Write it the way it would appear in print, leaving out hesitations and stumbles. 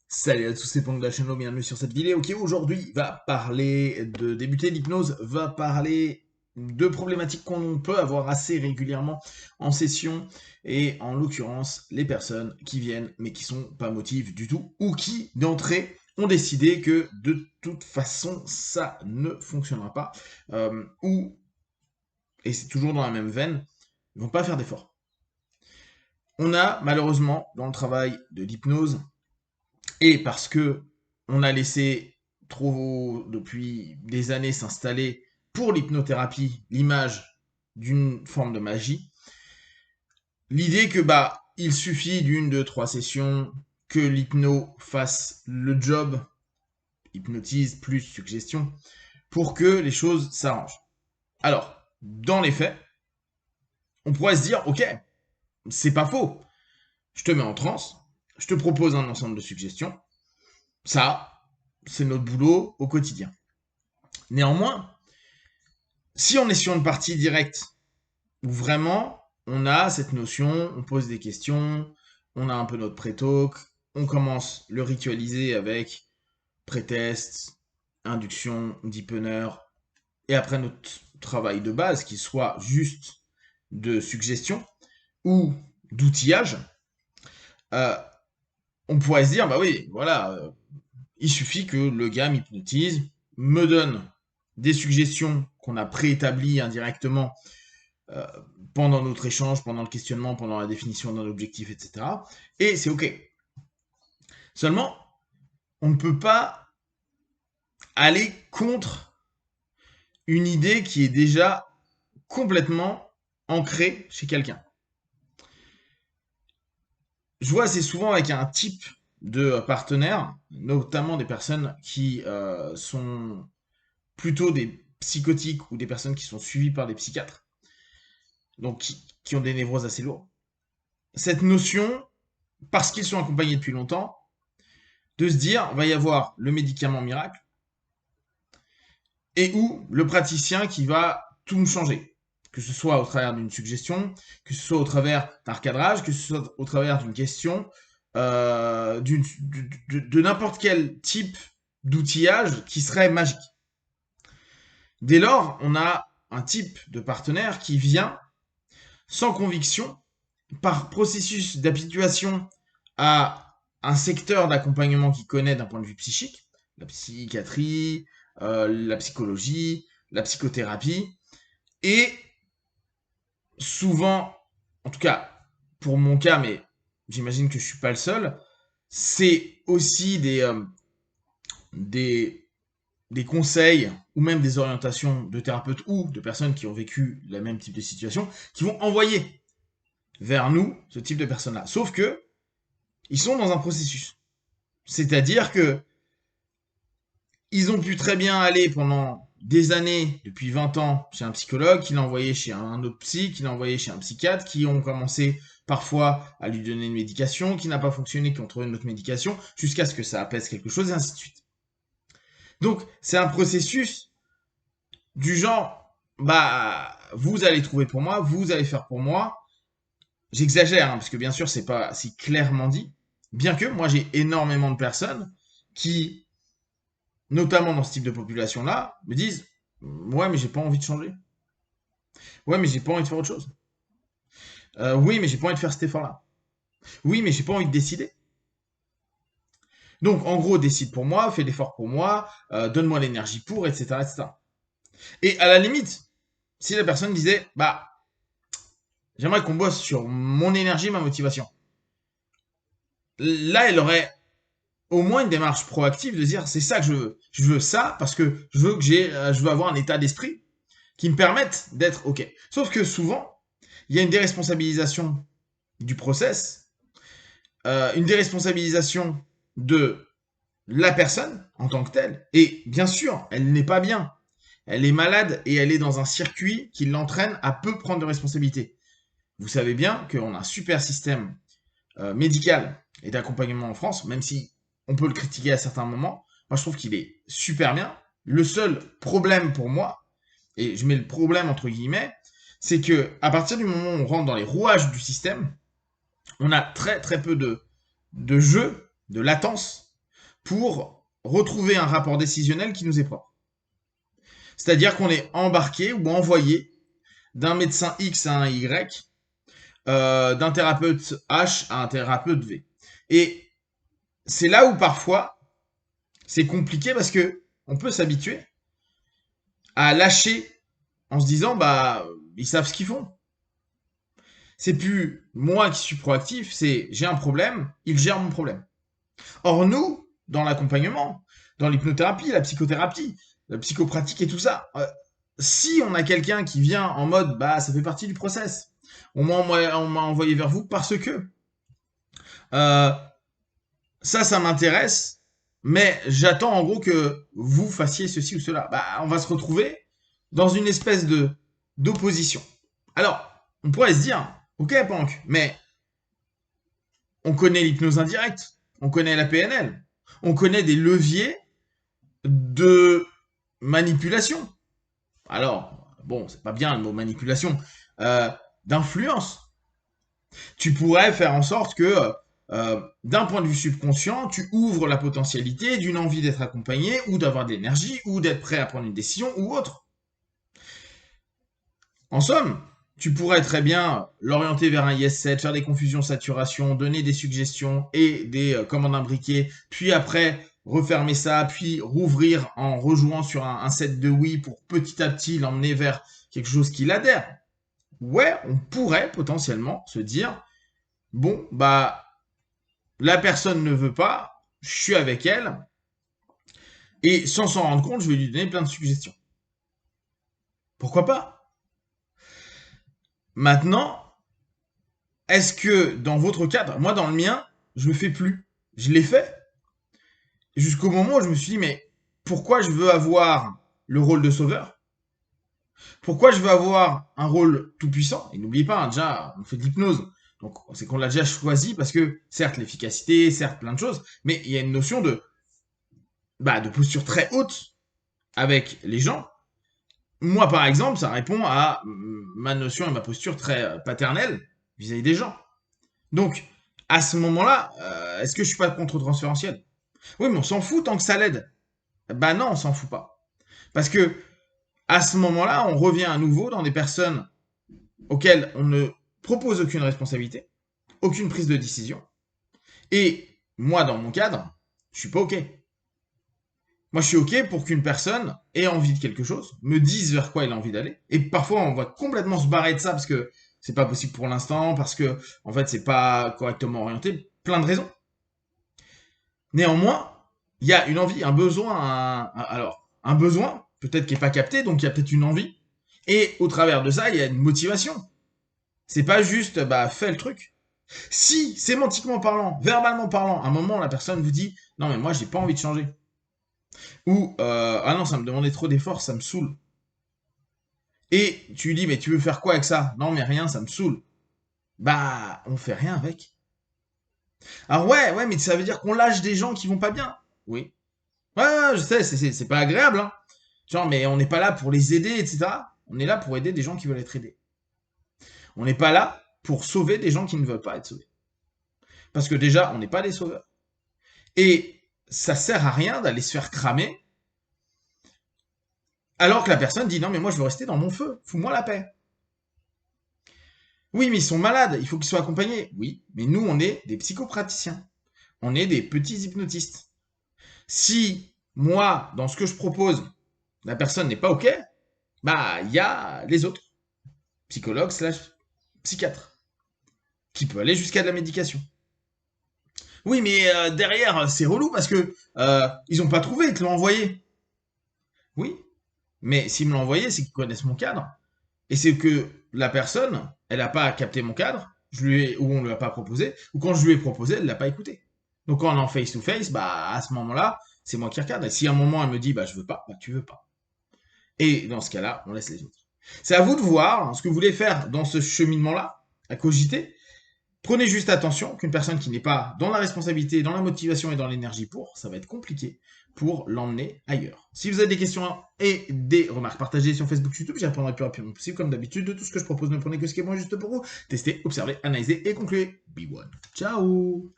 Salut à tous, c'est Pong de la chaîne, bienvenue sur cette vidéo qui aujourd'hui va parler de débuter l'hypnose, va parler de problématiques qu'on peut avoir assez régulièrement en session et en l'occurrence les personnes qui viennent mais qui sont pas motivées du tout ou qui d'entrée ont décidé que de toute façon ça ne fonctionnera pas ou, et c'est toujours dans la même veine, ils vont pas faire d'efforts. On a malheureusement dans le travail de l'hypnose et parce que on a laissé trop depuis des années s'installer pour l'hypnothérapie l'image d'une forme de magie, l'idée que il suffit d'une, deux, trois sessions, que l'hypno fasse le job, hypnotise plus suggestion, pour que les choses s'arrangent. Alors, dans les faits, on pourrait se dire, ok, c'est pas faux, je te mets en transe, je te propose un ensemble de suggestions, ça, c'est notre boulot au quotidien. Néanmoins, si on est sur une partie directe, où vraiment on a cette notion, on pose des questions, on a un peu notre pré-talk, on commence le ritualiser avec pré-test, induction, deepener, et après notre travail de base, qui soit juste de suggestion ou d'outillage, euh, on pourrait se dire, bah oui, voilà, il suffit que le gars m'hypnotise, me donne des suggestions qu'on a préétablies indirectement euh, pendant notre échange, pendant le questionnement, pendant la définition d'un objectif, etc. Et c'est OK. Seulement, on ne peut pas aller contre une idée qui est déjà complètement ancrée chez quelqu'un. Je vois assez souvent avec un type de partenaire, notamment des personnes qui sont plutôt des psychotiques ou des personnes qui sont suivies par des psychiatres, donc qui ont des névroses assez lourdes. Cette notion, parce qu'ils sont accompagnés depuis longtemps, de se dire, va y avoir le médicament miracle et ou le praticien qui va tout me changer. Que ce soit au travers d'une suggestion, que ce soit au travers d'un recadrage, que ce soit au travers d'une question, de n'importe quel type d'outillage qui serait magique. Dès lors, on a un type de partenaire qui vient sans conviction, par processus d'habituation à un secteur d'accompagnement qu'il connaît d'un point de vue psychique, la psychiatrie, la psychologie, la psychothérapie, et souvent, en tout cas pour mon cas, mais j'imagine que je suis pas le seul, c'est aussi des, des conseils ou même des orientations de thérapeutes ou de personnes qui ont vécu le même type de situation qui vont envoyer vers nous ce type de personnes-là. Sauf que ils sont dans un processus. C'est-à-dire que ils ont pu très bien aller pendant des années, depuis 20 ans, chez un psychologue, qui l'a envoyé chez un autre psy, qui l'a envoyé chez un psychiatre, qui ont commencé parfois à lui donner une médication, qui n'a pas fonctionné, qui ont trouvé une autre médication, jusqu'à ce que ça apaise quelque chose, et ainsi de suite. Donc, c'est un processus du genre, vous allez trouver pour moi, vous allez faire pour moi. J'exagère, hein, parce que bien sûr, c'est pas si clairement dit. Bien que moi, j'ai énormément de personnes qui, notamment dans ce type de population-là, me disent ouais, mais j'ai pas envie de changer. Ouais, mais j'ai pas envie de faire autre chose. Oui, mais j'ai pas envie de faire cet effort-là. Oui, mais j'ai pas envie de décider. Donc, en gros, décide pour moi, fais l'effort pour moi, donne-moi l'énergie pour, etc., etc. Et à la limite, si la personne disait, j'aimerais qu'on bosse sur mon énergie, ma motivation. Là, elle aurait au moins une démarche proactive de dire, c'est ça que je veux. Je veux ça parce que je veux avoir un état d'esprit qui me permette d'être OK. Sauf que souvent, il y a une déresponsabilisation du process, une déresponsabilisation de la personne en tant que telle. Et bien sûr, elle n'est pas bien. Elle est malade et elle est dans un circuit qui l'entraîne à peu prendre de responsabilité. Vous savez bien qu'on a un super système médical et d'accompagnement en France, même si on peut le critiquer à certains moments. Moi, je trouve qu'il est super bien. Le seul problème pour moi, et je mets le problème entre guillemets, c'est que à partir du moment où on rentre dans les rouages du système, on a très très peu de jeu, de latence pour retrouver un rapport décisionnel qui nous est propre. C'est-à-dire qu'on est embarqué ou envoyé d'un médecin X à un Y, d'un thérapeute H à un thérapeute V. Et c'est là où parfois c'est compliqué parce que on peut s'habituer à lâcher en se disant bah ils savent ce qu'ils font. C'est plus moi qui suis proactif, c'est j'ai un problème, ils gèrent mon problème. Or nous, dans l'accompagnement, dans l'hypnothérapie, la psychothérapie, la psychopratique et tout ça, si on a quelqu'un qui vient en mode bah ça fait partie du process, on m'a envoyé vers vous parce que euh, ça m'intéresse, mais j'attends en gros que vous fassiez ceci ou cela. Bah, on va se retrouver dans une espèce de d'opposition. Alors, on pourrait se dire, ok, Pank, mais on connaît l'hypnose indirecte, on connaît la PNL, on connaît des leviers de manipulation. Alors, bon, c'est pas bien le mot manipulation, d'influence. Tu pourrais faire en sorte que, d'un point de vue subconscient, tu ouvres la potentialité d'une envie d'être accompagné, ou d'avoir de l'énergie, ou d'être prêt à prendre une décision, ou autre. En somme, tu pourrais très bien l'orienter vers un yes set, faire des confusions saturation, donner des suggestions et des commandes imbriquées, puis après refermer ça, puis rouvrir en rejouant sur un set de oui pour petit à petit l'emmener vers quelque chose qui l'adhère. Ouais, on pourrait potentiellement se dire, bon, bah, la personne ne veut pas, je suis avec elle, et sans s'en rendre compte, je vais lui donner plein de suggestions. Pourquoi pas? Maintenant, est-ce que dans votre cadre, moi dans le mien, je le fais plus. Je l'ai fait jusqu'au moment où je me suis dit, mais pourquoi je veux avoir le rôle de sauveur? Pourquoi je veux avoir un rôle tout puissant? Et n'oubliez pas, hein, déjà, on fait de l'hypnose. Donc, c'est qu'on l'a déjà choisi parce que, certes, l'efficacité, certes, plein de choses, mais il y a une notion de posture très haute avec les gens. Moi, par exemple, ça répond à ma notion et ma posture très paternelle vis-à-vis des gens. Donc, à ce moment-là, est-ce que je suis pas contre-transférentiel? Oui, mais on s'en fout tant que ça l'aide. Bah non, on s'en fout pas. Parce que à ce moment-là, on revient à nouveau dans des personnes auxquelles on ne propose aucune responsabilité, aucune prise de décision. Et moi, dans mon cadre, je suis pas OK. Moi, je suis OK pour qu'une personne ait envie de quelque chose, me dise vers quoi elle a envie d'aller. Et parfois, on va complètement se barrer de ça parce que c'est pas possible pour l'instant, parce que, en fait, c'est pas correctement orienté. Plein de raisons. Néanmoins, il y a une envie, un besoin, alors, un besoin, peut-être qui n'est pas capté, donc il y a peut-être une envie. Et au travers de ça, il y a une motivation. C'est pas juste, bah, fais le truc. Si, sémantiquement parlant, verbalement parlant, à un moment, la personne vous dit, non, mais moi, j'ai pas envie de changer. Ou, ah non, ça me demandait trop d'efforts, ça me saoule. Et tu lui dis, mais tu veux faire quoi avec ça? Non, mais rien, ça me saoule. Bah, on fait rien avec. Alors ouais, mais ça veut dire qu'on lâche des gens qui vont pas bien. Oui. Ouais, je sais, c'est pas agréable, hein. Genre, mais on n'est pas là pour les aider, etc. On est là pour aider des gens qui veulent être aidés. On n'est pas là pour sauver des gens qui ne veulent pas être sauvés. Parce que déjà, on n'est pas des sauveurs. Et ça sert à rien d'aller se faire cramer alors que la personne dit non, mais moi je veux rester dans mon feu, fous-moi la paix. Oui, mais ils sont malades, il faut qu'ils soient accompagnés. Oui, mais nous, on est des psychopraticiens. On est des petits hypnotistes. Si moi, dans ce que je propose, la personne n'est pas OK, bah, il y a les autres, psychologues / psychiatres, qui peut aller jusqu'à de la médication. Oui, mais derrière, c'est relou parce que ils ont pas trouvé, ils te l'ont envoyé. Oui, mais s'ils me l'ont envoyé, c'est qu'ils connaissent mon cadre. Et c'est que la personne, elle n'a pas capté mon cadre, ou on ne lui a pas proposé, ou quand je lui ai proposé, elle ne l'a pas écouté. Donc quand on est en face to face, bah à ce moment-là, c'est moi qui regarde. Et si à un moment elle me dit bah je veux pas, bah tu veux pas. Et dans ce cas-là, on laisse les autres. C'est à vous de voir ce que vous voulez faire dans ce cheminement-là, à cogiter. Prenez juste attention qu'une personne qui n'est pas dans la responsabilité, dans la motivation et dans l'énergie ça va être compliqué pour l'emmener ailleurs. Si vous avez des questions et des remarques, partagées sur Facebook, YouTube, j'y répondrai le plus rapidement possible. Comme d'habitude, de tout ce que je propose, ne prenez que ce qui est bon juste pour vous. Testez, observez, analysez et concluez. Be one. Ciao!